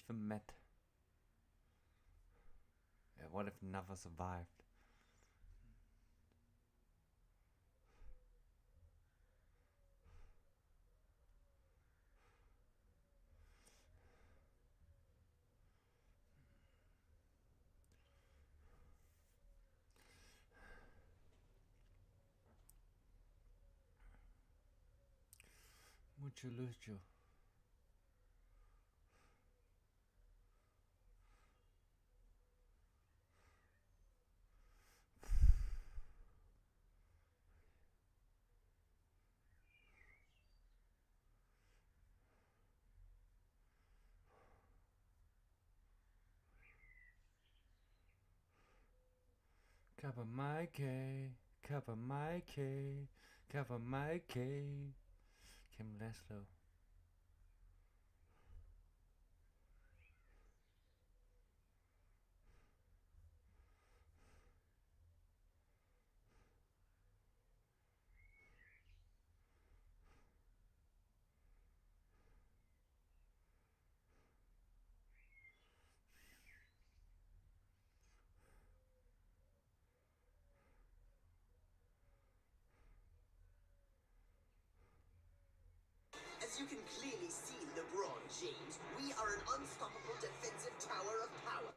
even met? Yeah, what if never survived? Mucho lucho. Cover my K, cover my K, cover my K. Kim Laszlo. As you can clearly see, LeBron James, we are an unstoppable defensive tower of power.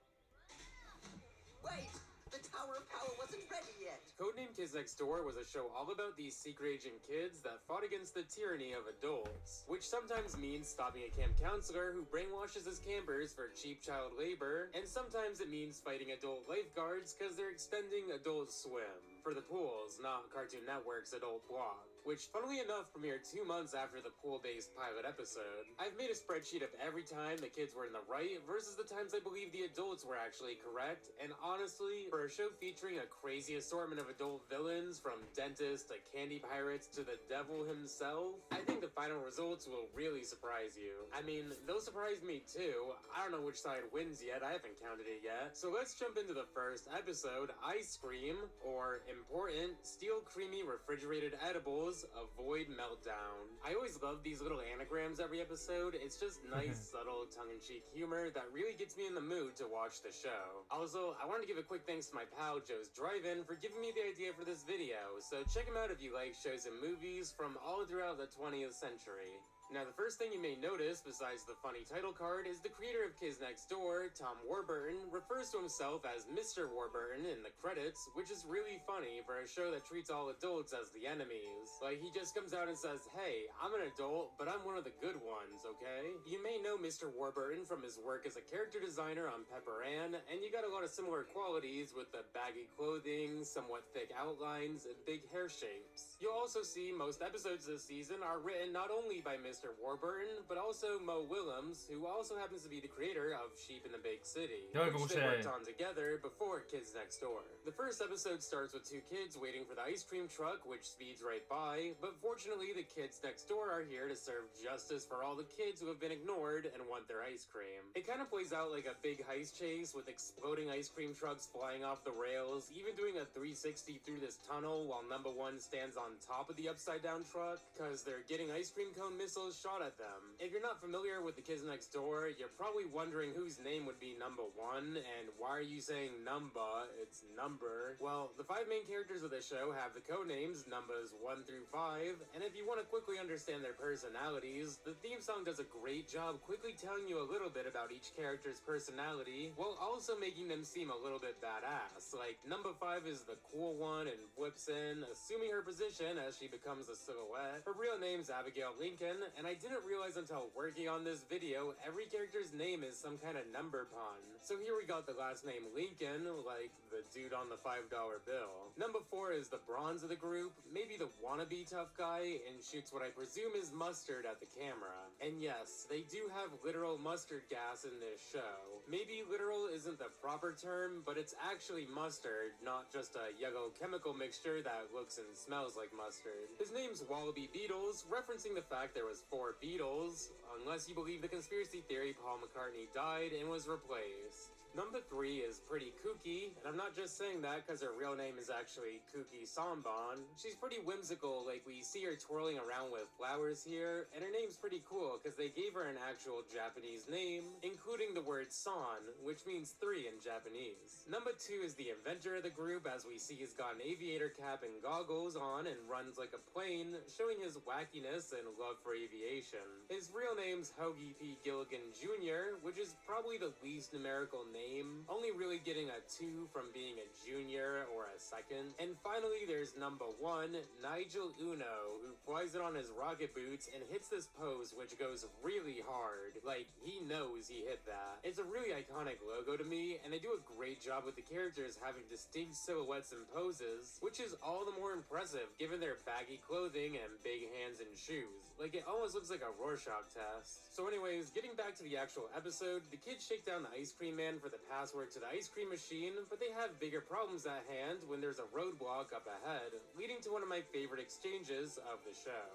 Wait! The Tower of Power wasn't ready yet! Codename Kids Next Door was a show all about these secret agent kids that fought against the tyranny of adults, which sometimes means stopping a camp counselor who brainwashes his campers for cheap child labor, and sometimes it means fighting adult lifeguards because they're extending Adult Swim for the pools, not Cartoon Network's adult block, which funnily enough premiered 2 months after the pool-based pilot episode. I've made a spreadsheet of every time the kids were in the right versus the times I believe the adults were actually correct, and honestly, for a show featuring a crazy assortment of adult villains, from dentists to candy pirates to the devil himself, I think the final results will really surprise you. I mean, they'll surprise me too. I don't know which side wins yet, I haven't counted it yet. So let's jump into the first episode, Ice Cream, or important, Steel Creamy Refrigerated Edibles, Avoid Meltdown. I always love these little anagrams every episode. It's just nice, subtle, tongue-in-cheek humor that really gets me in the mood to watch the show. Also, I wanted to give a quick thanks to my pal Joe's Drive-In for giving me the idea for this video, so check him out if you like shows and movies from all throughout the 20th century. Now, the first thing you may notice, besides the funny title card, is the creator of Kids Next Door, Tom Warburton, refers to himself as Mr. Warburton in the credits, which is really funny for a show that treats all adults as the enemies. Like, he just comes out and says, hey, I'm an adult, but I'm one of the good ones, okay? You may know Mr. Warburton from his work as a character designer on Pepper Ann, and you got a lot of similar qualities with the baggy clothing, somewhat thick outlines, and big hair shapes. You'll also see most episodes this season are written not only by Mr. Warburton, but also Mo Willems, who also happens to be the creator of Sheep in the Big City, which they worked on together before Kids Next Door. The first episode starts with two kids waiting for the ice cream truck, which speeds right by, but fortunately the kids next door are here to serve justice for all the kids who have been ignored and want their ice cream. It kind of plays out like a big heist chase with exploding ice cream trucks flying off the rails, even doing a 360 through this tunnel while number one stands on top of the upside down truck, because they're getting ice cream cone missiles shot at them. If you're not familiar with the kids next door, you're probably wondering whose name would be number one, and why are you saying number? It's number. Well, the 5 main characters of the show have the codenames numbers 1 through 5, and if you want to quickly understand their personalities, the theme song does a great job quickly telling you a little bit about each character's personality, while also making them seem a little bit badass. Like, number 5 is the cool one and flips in, assuming her position as she becomes a silhouette. Her real name's Abigail Lincoln, and I didn't realize until working on this video, every character's name is some kind of number pun. So here we got the last name Lincoln, like the dude on the $5 bill. Number 4 is the bronze of the group, maybe the wannabe tough guy, and shoots what I presume is mustard at the camera. And yes, they do have literal mustard gas in this show. Maybe literal isn't the proper term, but it's actually mustard, not just a yellow chemical mixture that looks and smells like mustard. His name's Wallaby Beetles, referencing the fact there was 4 Beatles, unless you believe the conspiracy theory Paul McCartney died and was replaced. Number 3 is pretty kooky, and I'm not just saying that because her real name is actually Kooky Samban. She's pretty whimsical, like we see her twirling around with flowers here, and her name's pretty cool because they gave her an actual Japanese name, including the word San, which means 3 in Japanese. Number 2 is the inventor of the group, as we see he's got an aviator cap and goggles on and runs like a plane, showing his wackiness and love for aviation. His real name's Hoagie P. Gilligan Jr., which is probably the least numerical name, only really getting a 2 from being a junior or a second. And finally, there's number 1, Nigel Uno, who flies it on his rocket boots and hits this pose which goes really hard. Like, he knows he hit that. It's a really iconic logo to me, and they do a great job with the characters having distinct silhouettes and poses, which is all the more impressive given their baggy clothing and big hands and shoes. Like, it almost looks like a Rorschach test. So anyways, getting back to the actual episode, the kids shake down the ice cream man for the password to the ice cream machine, but they have bigger problems at hand when there's a roadblock up ahead, leading to one of my favorite exchanges of the show.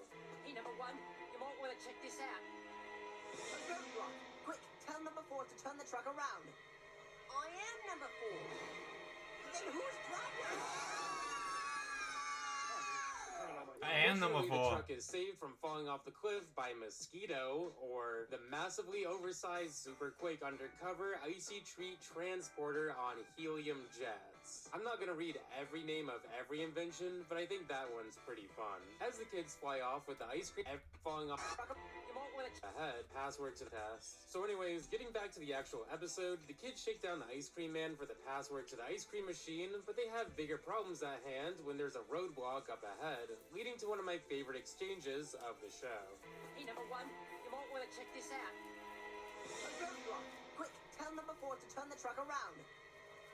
Hey, number 1, you might want to check this out. A roadblock. Quick, tell number 4 to turn the truck around. I am number 4. Then who's driving? I am number Fortunately, 4. the truck is saved from falling off the cliff by Mosquito, or the massively oversized super quick undercover icy treat transporter on helium jets. I'm not gonna read every name of every invention, but I think that one's pretty fun. As the kids fly off with the ice cream falling off ahead, password to the test. So anyways, getting back to the actual episode, the kids shake down the ice cream man for the password to the ice cream machine, but they have bigger problems at hand when there's a roadblock up ahead, leading to one of my favorite exchanges of the show. Hey, number 1, you might want to check this out. A roadblock. Quick, tell number 4 to turn the truck around.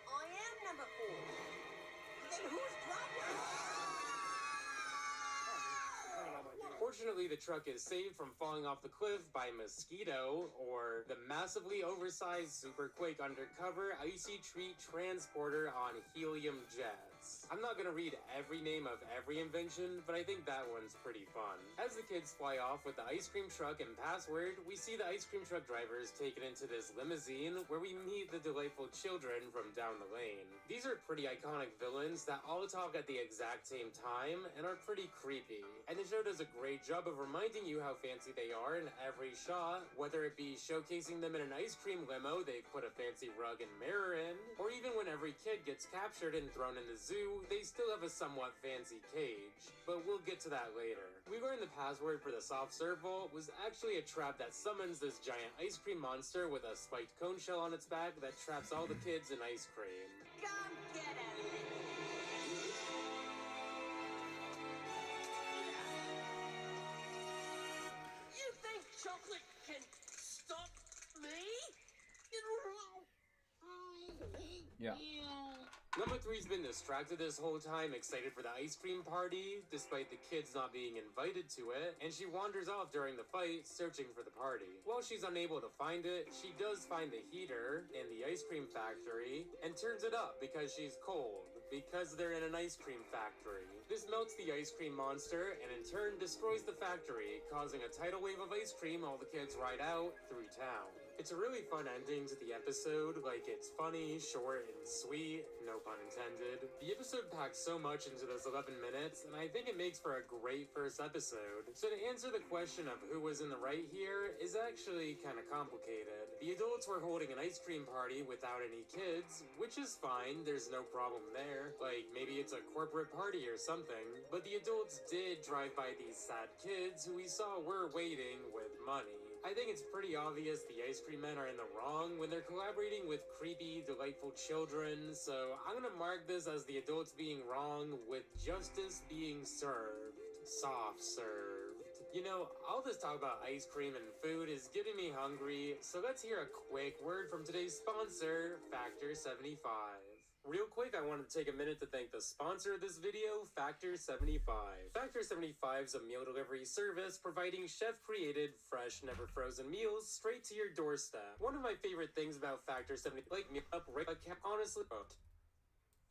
I am number 4. Then who's driving? Fortunately, the truck is saved from falling off the cliff by Mosquito, or the massively oversized super quick undercover icy treat transporter on helium jets. I'm not gonna read every name of every invention, but I think that one's pretty fun. As the kids fly off with the ice cream truck and password, we see the ice cream truck drivers taken into this limousine where we meet the delightful children from down the lane. These are pretty iconic villains that all talk at the exact same time and are pretty creepy. And the show does a great job of reminding you how fancy they are in every shot, whether it be showcasing them in an ice cream limo they put a fancy rug and mirror in, or even when every kid gets captured and thrown in the zoo, they still have a somewhat fancy cage. But we'll get to that later. We learned the password for the soft serve vault was actually a trap that summons this giant ice cream monster with a spiked cone shell on its back that traps all the kids in ice cream. Come get him! You think chocolate can stop me? Yeah. Number 3's been distracted this whole time, excited for the ice cream party, despite the kids not being invited to it, and she wanders off during the fight, searching for the party. While she's unable to find it, she does find the heater in the ice cream factory, and turns it up because she's cold, because they're in an ice cream factory. This melts the ice cream monster, and in turn destroys the factory, causing a tidal wave of ice cream while the kids ride out through town. It's a really fun ending to the episode, like it's funny, short, and sweet, no pun intended. The episode packs so much into those 11 minutes, and I think it makes for a great first episode. So to answer the question of who was in the right here is actually kinda complicated. The adults were holding an ice cream party without any kids, which is fine, there's no problem there. Like, maybe it's a corporate party or something, but the adults did drive by these sad kids who we saw were waiting with money. I think it's pretty obvious the ice cream men are in the wrong when they're collaborating with creepy, delightful children, so I'm gonna mark this as the adults being wrong with justice being served. Soft served. You know, all this talk about ice cream and food is getting me hungry, so let's hear a quick word from today's sponsor, Factor 75. Real quick, I wanted to take a minute to thank the sponsor of this video, Factor 75. Factor 75 is a meal delivery service providing chef-created, fresh, never frozen meals straight to your doorstep. One of my favorite things about Factor 75, like meal up right, honestly,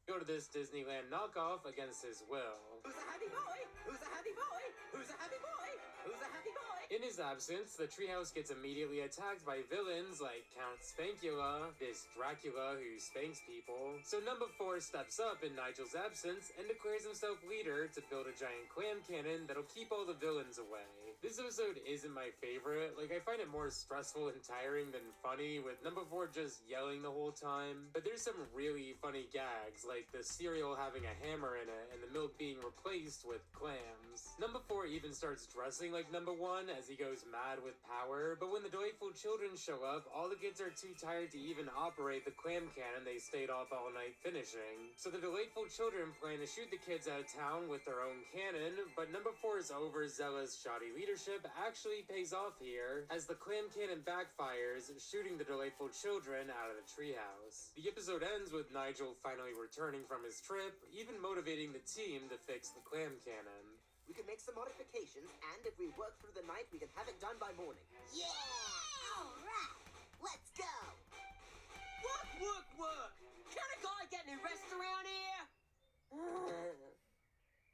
go to this Disneyland knockoff against his will. Who's a happy boy? Who's a happy boy? Who's a happy boy? Who's a happy boy? In In his absence, the treehouse gets immediately attacked by villains like Count Spankula, this Dracula who spanks people. So number 4 steps up in Nigel's absence and declares himself leader to build a giant clam cannon that'll keep all the villains away. This episode isn't my favorite. Like, I find it more stressful and tiring than funny, with number 4 just yelling the whole time. But there's some really funny gags, like the cereal having a hammer in it and the milk being replaced with clams. Number 4 even starts dressing like number 1 as he goes mad with power, but when the delightful children show up, all the kids are too tired to even operate the clam cannon they stayed off all night finishing. So the delightful children plan to shoot the kids out of town with their own cannon, but number 4's overzealous shoddy leadership actually pays off here, as the clam cannon backfires, shooting the delightful children out of the treehouse. The episode ends with Nigel finally returning from his trip, even motivating the team to fix the clam cannon. We can make some modifications, and if we work through the night, we can have it done by morning. Yeah! Alright! Let's go! Work! Can a guy get any rest around here?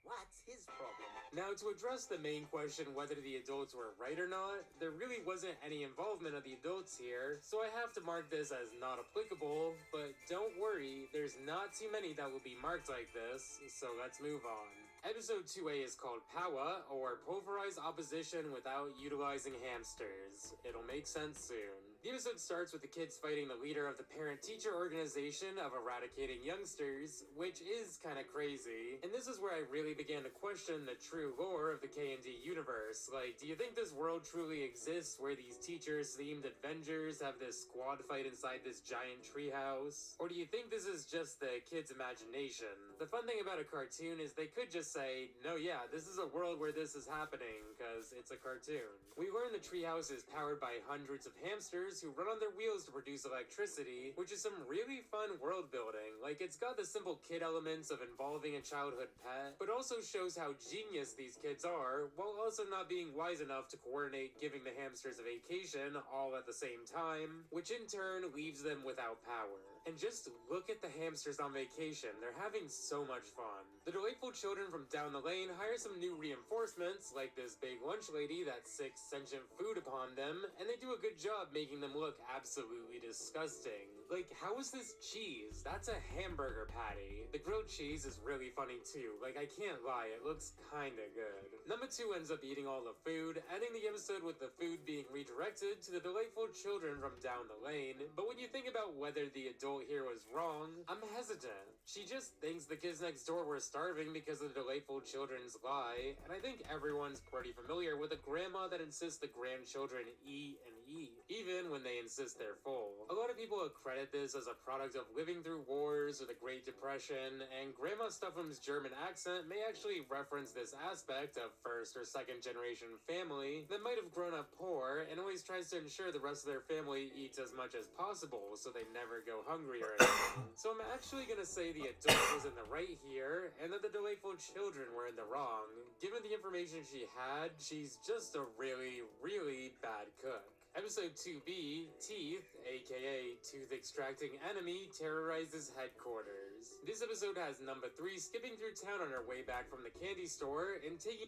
What's his problem? Now, to address the main question whether the adults were right or not, there really wasn't any involvement of the adults here, so I have to mark this as not applicable, but don't worry, there's not too many that will be marked like this, so let's move on. Episode 2A is called Powa, or Pulverize Opposition Without Utilizing Hamsters. It'll make sense soon. The episode starts with the kids fighting the leader of the parent-teacher organization of eradicating youngsters, which is kinda crazy. And this is where I really began to question the true lore of the K&D universe. Like, do you think this world truly exists where these teachers-themed Avengers have this squad fight inside this giant treehouse? Or do you think this is just the kids' imagination? The fun thing about a cartoon is they could just say, no, yeah, this is a world where this is happening, cause it's a cartoon. We learn the treehouse is powered by hundreds of hamsters who run on their wheels to produce electricity, which is some really fun world building. Like, it's got the simple kid elements of involving a childhood pet, but also shows how genius these kids are, while also not being wise enough to coordinate giving the hamsters a vacation all at the same time, which in turn leaves them without power. And just look at the hamsters on vacation, they're having so much fun. The delightful children from down the lane hire some new reinforcements, like this big lunch lady that sicks sentient food upon them, and they do a good job making them look absolutely disgusting. Like, how is this cheese? That's a hamburger patty. The grilled cheese is really funny too, like, I can't lie, it looks kinda good. Number 2 ends up eating all the food, ending the episode with the food being redirected to the delightful children from down the lane, but when you think about whether the adult here was wrong, I'm hesitant. She just thinks the kids next door were starving because of the delightful children's lie, and I think everyone's pretty familiar with a grandma that insists the grandchildren eat and eat, even when they insist they're full. A lot of people accredit this as a product of living through wars or the Great Depression, and Grandma Stuffum's German accent may actually reference this aspect of first or second generation family that might have grown up poor and always tries to ensure the rest of their family eats as much as possible so they never go hungry or anything. So I'm actually gonna say the adult was in the right here, and that the delightful children were in the wrong. Given the information she had, she's just a really, really bad cook. Episode 2B, Teeth, aka Tooth Extracting Enemy, terrorizes headquarters. This episode has number 3 skipping through town on her way back from the candy store and taking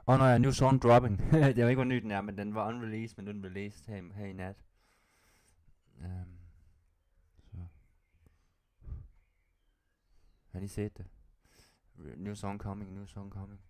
Og når jeg new song dropping. Jeg ved ikke, hvor ny den er, men den var unreleased, men den blev released her i nat. Så. Har I set det? New song coming, new song coming.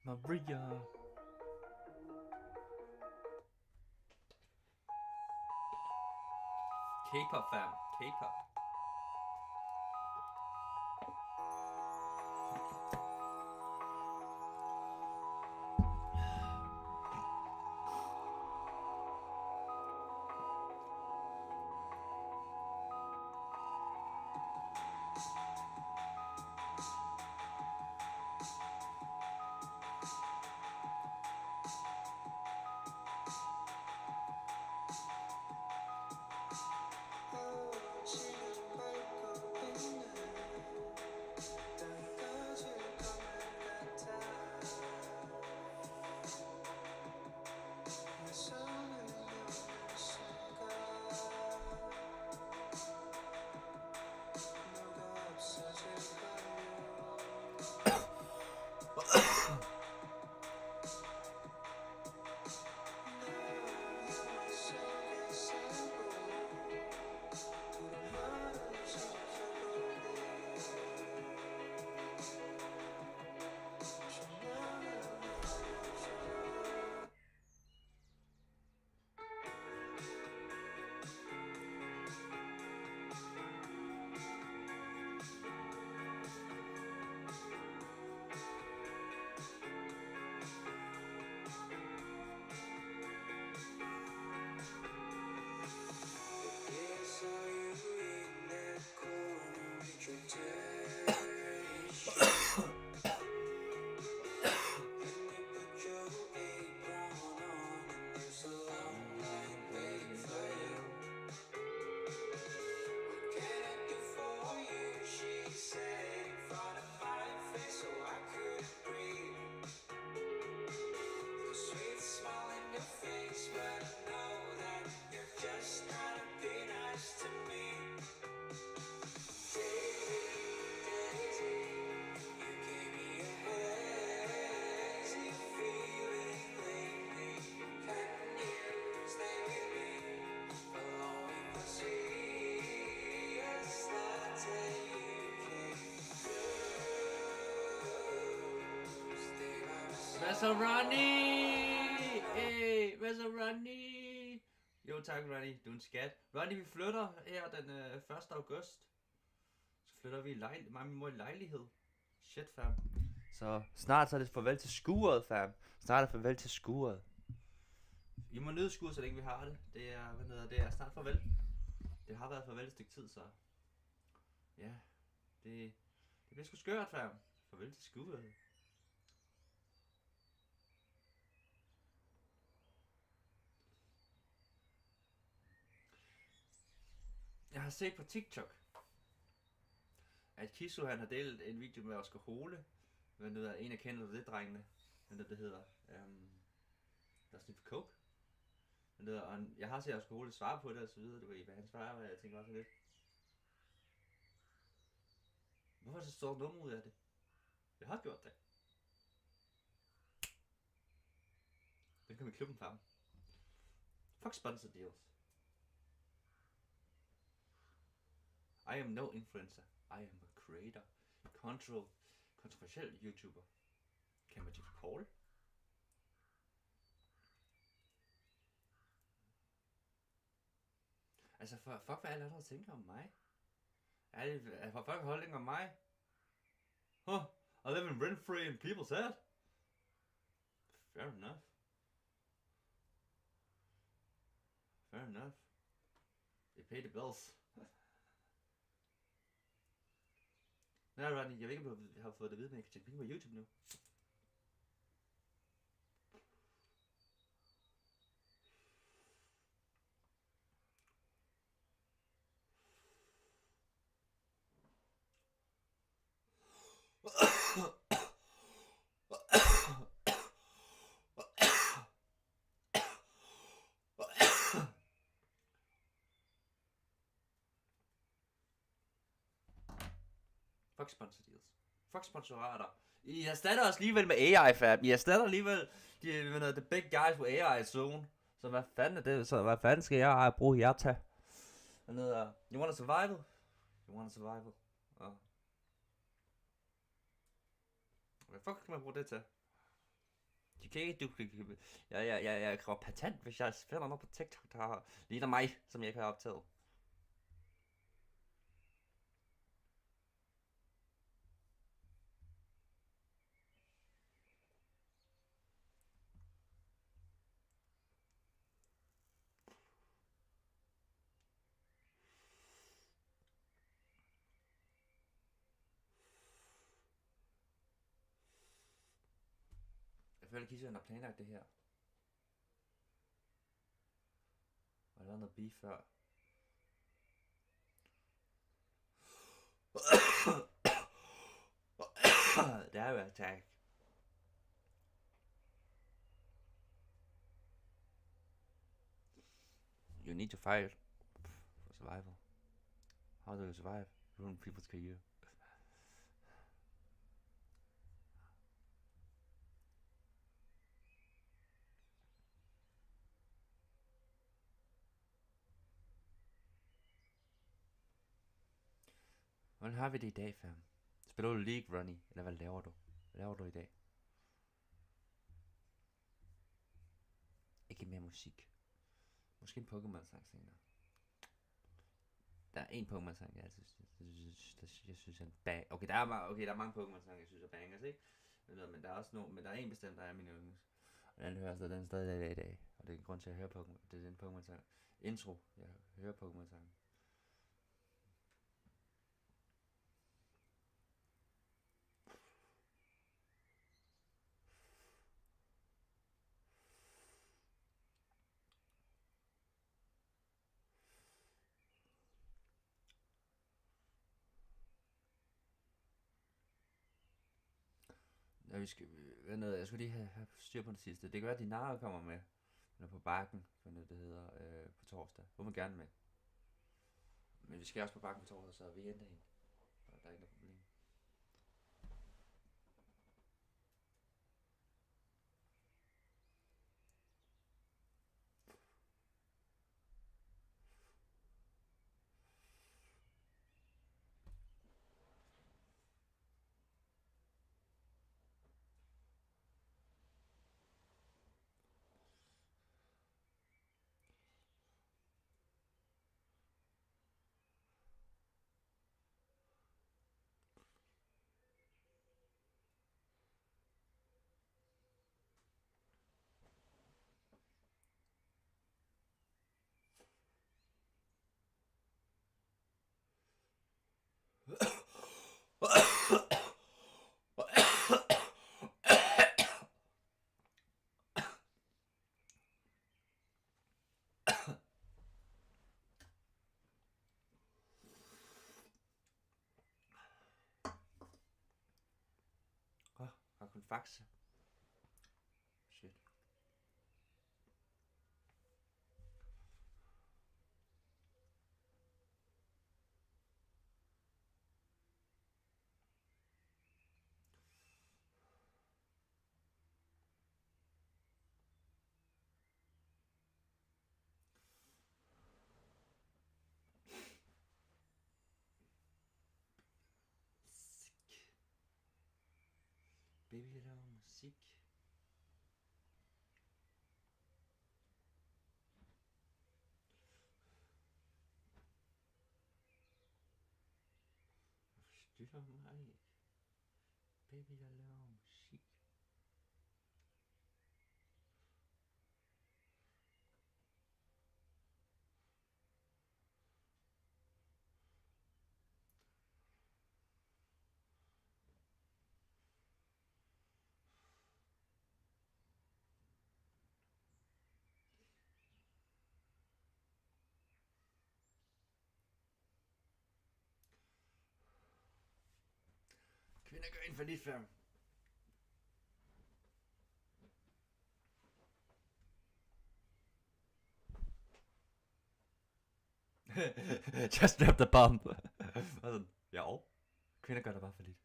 Maria. K-pop fam. K-pop. Hvad så, Ronny? Hey, hvad så, Ronny? Jo tak, Ronny. Du er en skat. Ronny, vi flytter her den 1. august. Så flytter vi mig og min mor i lejlighed. Shit, fam. Så snart så er det farvel til skuret, fam. Snart er det farvel til skuret. I må nyde skuret, så længe vi har det. Det er, det er snart farvel. Det har været farvel et stykke tid, så... Ja, det bliver sgu skørt, fam. Farvel til skuret. Jeg har set på TikTok, at Kisu han har delt en video med Oscar Hole, men det er en af kender det drengene, men det hedder, der sniffer coke. Men det og jeg har set Oscar Hole svare på det og så videre, du ved, hvad han svarer, og jeg tænker bare så lidt. Hvorfor er det så stort nummer ud af det? Jeg har gjort det. Den kan vi klubben frem. Fuck sponsor deals. I am no influencer. I am a creator. Controversial YouTuber. Kan man Jeff Paul? Altså, fuck hvad alle andre tænker om mig. For folk holdning om mig. Huh, I live in rent free in people's head. Fair enough. Fair enough. They pay the bills. Nej, Ronny, jeg ved ikke, om jeg har fået det at vide, men jeg kan tjekke penge på YouTube nu. Fuck sponsor deals. Fuck sponsorater. I erstatter os alligevel med AI, fam. I erstatter alligevel the big guys with AI zone. Så hvad fanden er det? Så hvad fanden skal jeg bruge jer til? Han hedder, you want a survival? You want a survival? Hvad fuck skal man bruge det til? Du kan ikke, jeg kræver patent, hvis jeg finder noget på TikTok, der ligner mig, som jeg ikke har optaget. Jeg føler, at Kisøren har planlagt det her. Og der er noget beef før. Det er jo attack. You need to fight for survival. How do you survive? Ruin people's career. Hvordan har vi det i dag, fam? Spiller du League, Ronnie? Eller hvad laver du? Hvad laver du i dag? Ikke mere musik. Måske en Pokémon-sang senere. Der er en Pokémon-sang, jeg synes er en bang. Okay, der er mange Pokémon-sange, jeg synes er bangers, ikke? Men der er også men der er en bestemt, der er min yndlings. Og den hører den stadig i dag. Og det er en grund til at høre Pokémon. Det er den Pokémon-sang. Intro, jeg hører Pokémon-sangen. Ja, jeg skulle lige have styr på det sidste. Det kan være, at Dinara kommer med. Eller på bakken, for det hedder, på torsdag. Hvor man gerne med. Men vi skal også på bakken på torsdag, så vi henter hende. Og der er ikke noget problem. Har kun faxe. Shit. Baby, jeg laver musik. Forstyrrer mig ikke. Baby, jeg laver musik. Kvinder går ind for lidt før. Just drop the bomb. Ja, Kvinder gør det bare for lidt.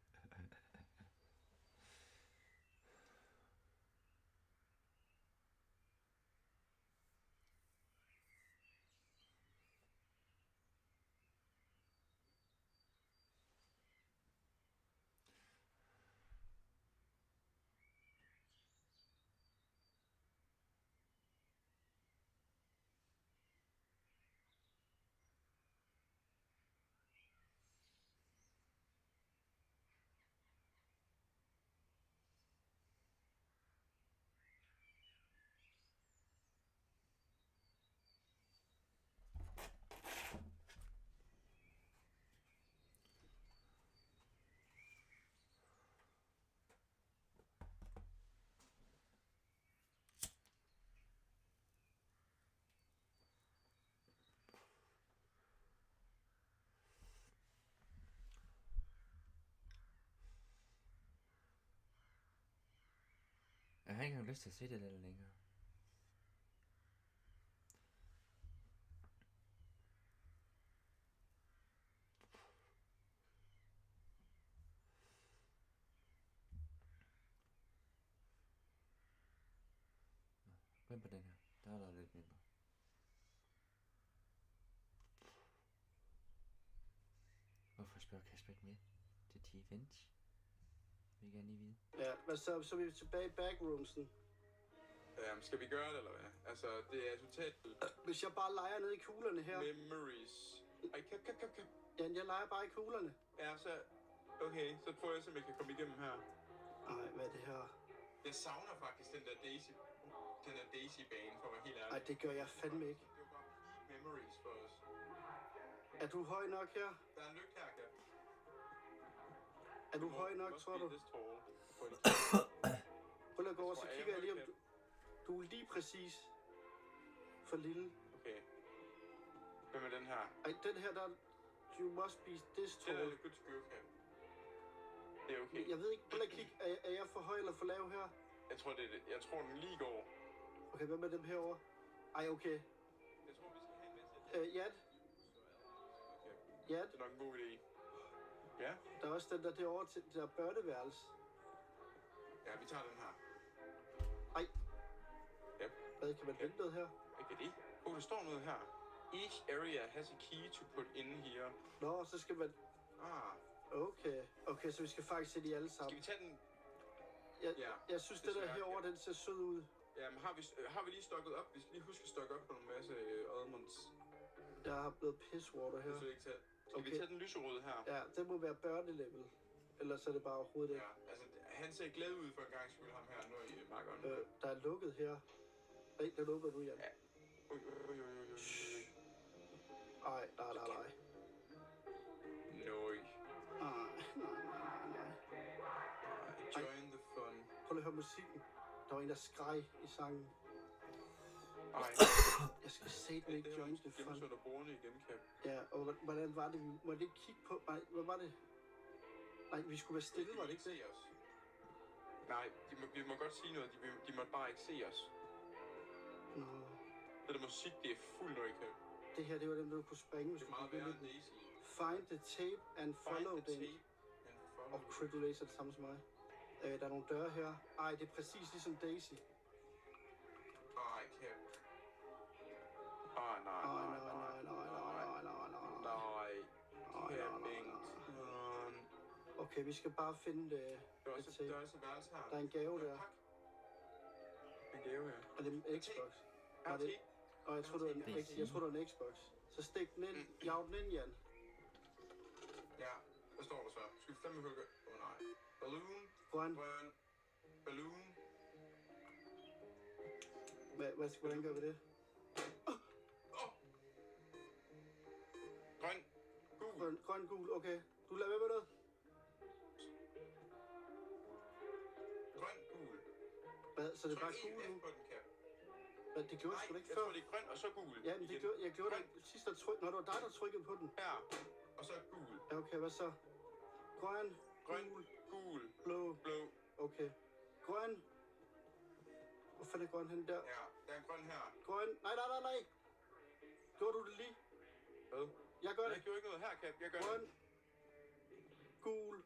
Jeg har ikke engang lyst til at se det lidt længere. Hvem på den her? Der er der lidt mindre. Hvorfor spørger Kasper ikke med til de events? Vil jeg gerne lige vide. Ja, hvad så er vi tilbage i backroomsen. Skal vi gøre det, eller hvad? Altså, det er totalt... Hvis jeg bare leger ned i kuglerne her. Memories. Ej, kan. Ja, jeg leger bare i kuglerne. Ja, så... Okay, så prøver jeg se, om jeg kan komme igennem her. Ej, hvad er det her? Jeg savner faktisk den der Daisy-bane, for at være helt ærlig. Ej, det gør jeg fandme ikke. Det var bare peak memories for os. Er du høj nok her? Der er en lygte her, Kat. Er du høj nok, tror du? Prøv lige at gå over, så kigger jeg lige om du er lige præcis for lille. Okay. Hvem er den her? Ej, den her der... You must be this Den er tall. lidt good to go, Kat. Det er okay. Jeg ved ikke, prøv lige at kigge. Er jeg for høj eller for lav her? Jeg tror, det er det. Jeg tror, den lige går. Okay, hvad med dem herovre? Ej, okay. Jeg tror, vi skal have en masse... Jat. Jat. Det er nok en god idé. Ja? Der er også den der derovre til det der børneværelse. Ja, vi tager den her. Ej. Ja. Hvad kan man vente noget her? Hvad kan det? Der står noget her. Each area has a key to put in here. Nå, så skal man... Okay. Okay, så vi skal faktisk se de alle sammen. Skal vi tage den? Jeg synes, det der herovre, den ser sød ud. Jamen, har vi lige stokket op? Vi skal lige huske at stokke op på en masse Odmonds. Der er blevet pisswater her. Skal vi tage den lyserøde her? Ja, det må være børnelevel. Ellers er det bare overhovedet ikke. Ja, altså, han ser glad ud for en gang skyld, ham her, nu i markeren. Der er lukket her. Nej, der lukker du, Jan. Ja. Ej, nej. Nøj. Nej. Join the fun. Prøv lige at høre musikken. Der var en, der skreg i sangen. Ej. Jeg skal se den ikke join the fun. Det er der brugerne igen, Cap. Ja, og hvordan var det? Vi måtte ikke kigge på... Nej, hvad var det? Nej, vi skulle være stille, var det ikke se os? Nej, vi må godt sige noget. De måtte bare ikke se os. Nå. Det der musik, det er fuld nøj, Cap. Det her, det var dem, der kunne springe, hvis det er du meget kunne værre end Daisy. Find the tape and follow them. Og Critical Laser det samme som mig. Der er nogle døre her. Ej, det er præcis ligesom Daisy. Ej, Cap. Nej. Okay, vi skal bare finde det. Der er også en værelse her. Der er en gave der. En gave her. Er det en Xbox? Var det? Og jeg tror det var en Xbox. Så stik den ind. Jav den ind, Jan. Ja, hvad står der så? Skal vi fandme hugge? Nej. Balloon. Grøn. Balloon. Hvordan gør vi det? Grøn, gul, okay. Du lader med noget? Grøn, gul. Hvad, så det er bare gul nu? Hvad, det gjorde jeg sgu da ikke før. Jeg tror det er grøn og så gul. Ja, men jeg gjorde det sidst, der trykkede. Når det var dig, der trykkede på den. Ja, og så gul. Ja, okay, hvad så? Grøn, gul, blå. Okay. Grøn. Hvor fanden er grøn hen der? Ja, der er en grøn her. Grøn. Nej. Gjorde du det lige? Hvad? Jeg gør det. Jeg gjorde ikke noget her, Cap. Jeg gør grøn. det. Gul.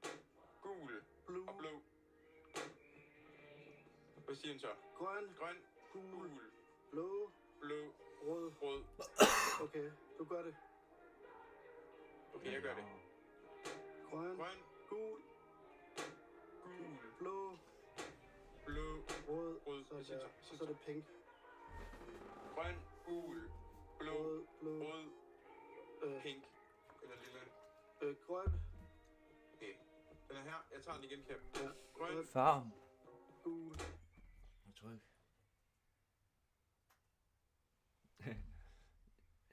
Gul Blue. og blå. Hvad siger han så? Grøn. Grøn, Gul. gul, Blå. blå, Rød. rød. Okay, du gør det. Okay, jeg gør det. Grøn. Grøn, Gul. gul, Blå. blå, Rød. rød. Så er Hvad siger det, han så? og så er det pink. Grøn, gul, blå, Rød. Blå. rød, pink. Eller lille. Grøn. Okay. Den er her. Jeg tager den igen, Cap. Ja. Grøn. Farm. Gul. Og tryk.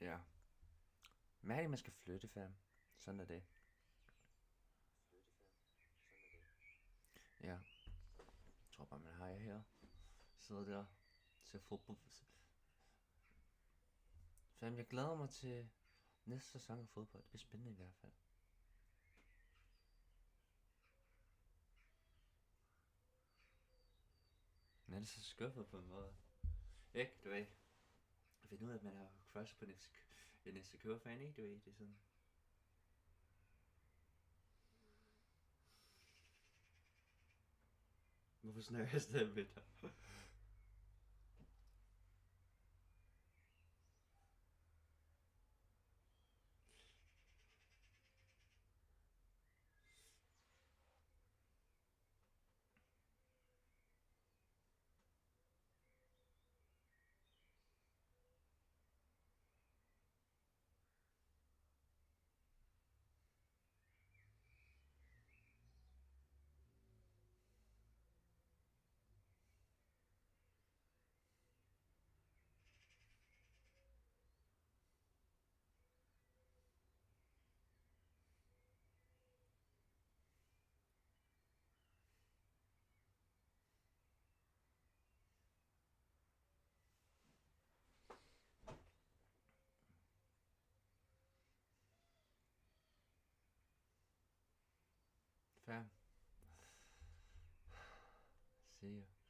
Ja. Mærke, man skal flytte, fam. Sådan er det. Ja. Jeg tror bare, man har jeg her. Sidder der. Ser fodbold. Fam, jeg glæder mig til næste sæson af fodbold. Det bliver spændende i hvert fald. Men ellers så skuffet på en måde. Ikke, du ved. Jeg finder ud af, at man har crush på en SK-fan, ikke? Du ved, det er sådan. Hvorfor snakker jeg stadig med dig? Fair. See ya.